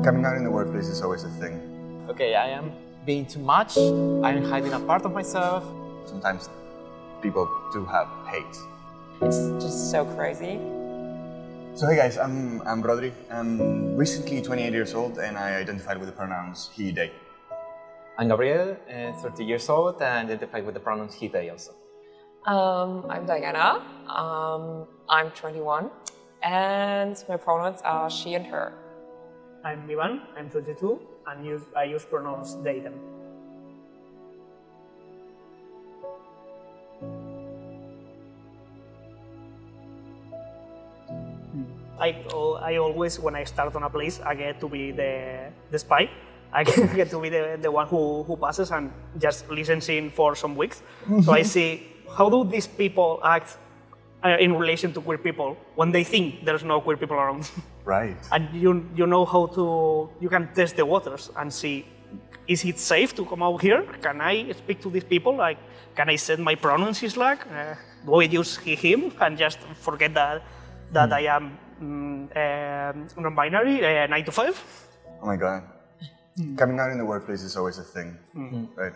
Coming out in the workplace is always a thing. Okay, I am being too much. I'm hiding a part of myself. Sometimes people do have hate. It's just so crazy. So hey guys, I'm Rodri. I'm recently 28 years old and I identified with the pronouns he, they. I'm Gabriel, 30 years old and identified with the pronouns he, they also. I'm Diana. I'm 21 and my pronouns are she and her. I'm Ivan, I'm 32 and I use pronouns they, them. I always, when I start on a place, I get to be the spy. I get to be the one who passes and just listens in for some weeks. So I see, how do these people act in relation to queer people when they think there's no queer people around? Right. And you know how to, you can test the waters and see, is it safe to come out here? Can I speak to these people? Like, can I set my pronouns in Slack? Do I use he, him and just forget that I am non-binary, 9 to 5? Oh my God. Coming out in the workplace is always a thing, right?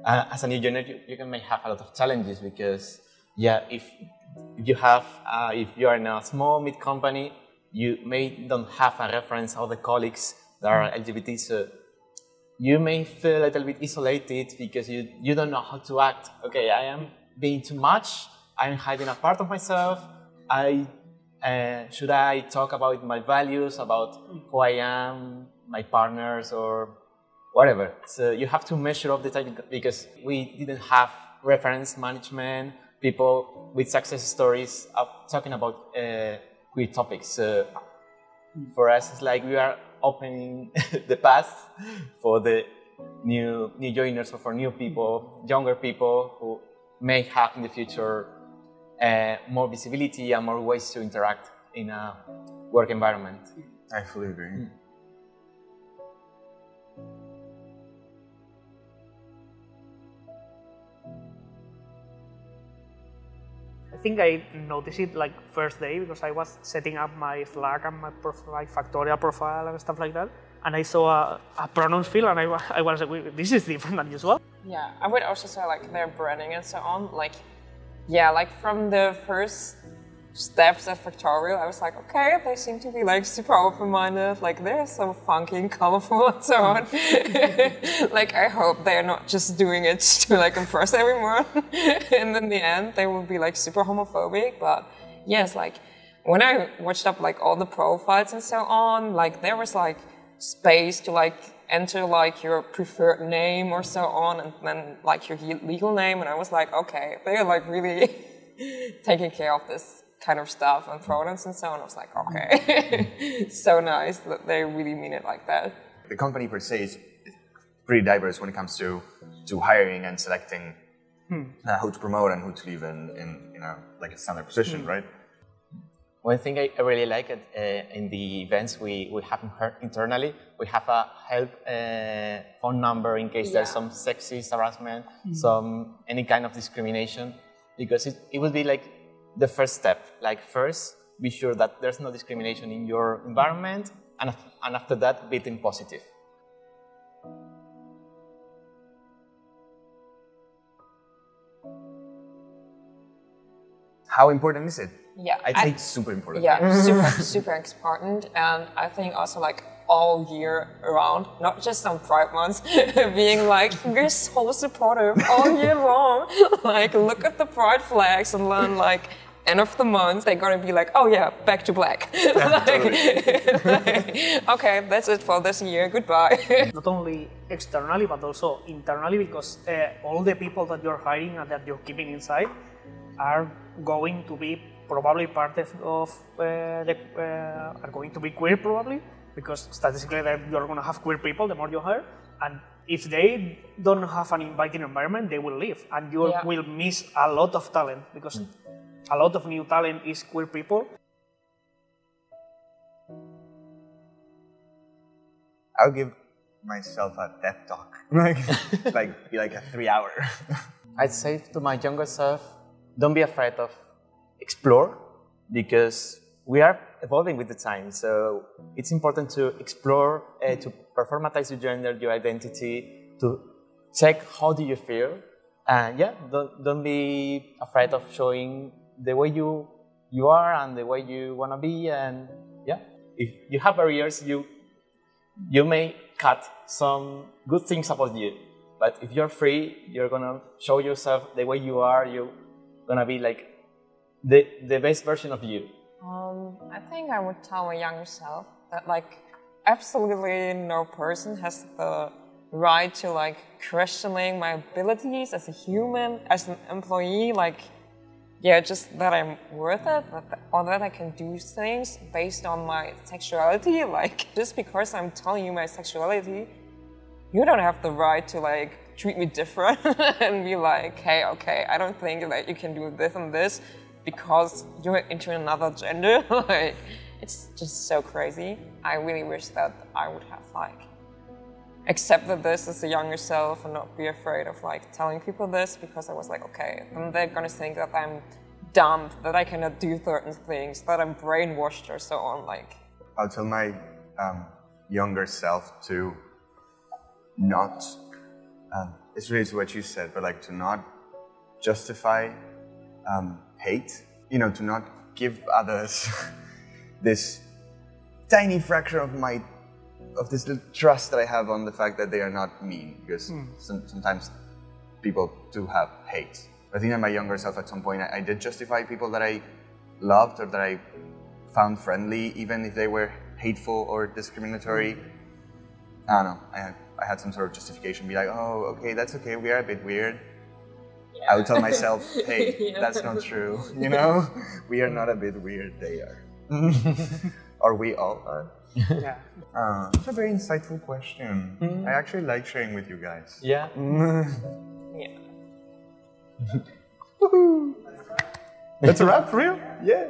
As a new joiner, you may have a lot of challenges because, yeah, if you are in a small mid company, you don't have a reference of the colleagues that are LGBT, so you may feel a little bit isolated because you don't know how to act. Okay, I am being too much. I'm hiding a part of myself. Should I talk about my values, about who I am, my partners, or whatever? So you have to measure up the time because we didn't have reference management, people with success stories talking about queer topics. So for us, it's like we are opening the path for the new joiners or for new people, younger people who may have in the future more visibility and more ways to interact in a work environment. I fully agree. I think I noticed it like first day because I was setting up my Slack and my Factorial profile and stuff like that. And I saw a pronouns field and I was like, this is different than usual. Yeah, I would also say like their branding and so on. Like, yeah, like from the first steps at Factorial, I was like, okay, they seem to be like super open-minded, like they're so funky and colorful and so on. Like, I hope they're not just doing it to like impress everyone. And in the end, they will be like super homophobic. But yes, like when I watched up like all the profiles and so on, like there was like space to like enter like your preferred name or so on, and then like your legal name. And I was like, okay, they're like really taking care of this kind of stuff and pronouns and so on. I was like, okay, so nice that they really mean it like that. The company per se is pretty diverse when it comes to hiring and selecting who to promote and who to leave in like a standard position, right? One thing I really like in the events we have internally, we have a help phone number in case there's some sexist harassment, any kind of discrimination, because it would be like the first step. Like first, be sure that there's no discrimination in your environment, and after that, be it positive. How important is it? Yeah, I'd say it's super important. Yeah, super important, and I think also like all year around, not just on Pride months, being like, we're so supportive all year long. Like, look at the Pride flags and then like, end of the month, they're gonna be like, oh yeah, back to black. Okay, that's it for this year, goodbye. Not only externally, but also internally, because all the people that you're hiring and that you're keeping inside are going to be probably part of are going to be queer probably, because statistically you're going to have queer people the more you hire, and if they don't have an inviting environment, they will leave, and you will miss a lot of talent, because a lot of new talent is queer people. I'll give myself a pep talk, be like a 3-hour. I'd say to my younger self, don't be afraid of explore, because we are evolving with the time. So it's important to explore, to performatize your gender, your identity, to check how do you feel. And yeah, don't be afraid of showing the way you are and the way you want to be. And yeah, if you have barriers, you may cut some good things about you. But if you're free, you're going to show yourself the way you are. You're going to be like the best version of you. I think I would tell my younger self that like absolutely no person has the right to like questioning my abilities as a human, as an employee, like yeah, just that I'm worth it, or that I can do things based on my sexuality. Like just because I'm telling you my sexuality, you don't have the right to like treat me different and be like, hey, okay, I don't think that you can do this and this because you're into another gender. Like, it's just so crazy. I really wish that I would have like accepted this as a younger self and not be afraid of like telling people this, because I was like, okay, then they're gonna think that I'm dumb, that I cannot do certain things, that I'm brainwashed or so on. Like, I'll tell my younger self to not, it's really to what you said, but like to not justify hate, you know, to not give others this tiny fraction of this little trust that I have on the fact that they are not mean, because sometimes people do have hate. I think that my younger self at some point, I did justify people that I loved or that I found friendly, even if they were hateful or discriminatory. I don't know, I had some sort of justification, be like, oh, okay, that's okay, we are a bit weird. I would tell myself, hey, that's not true, you know? We are not a bit weird, they are. Or we all are. Yeah. That's a very insightful question. I actually like sharing with you guys. Yeah. yeah. Woohoo! That's a wrap for real? Yeah.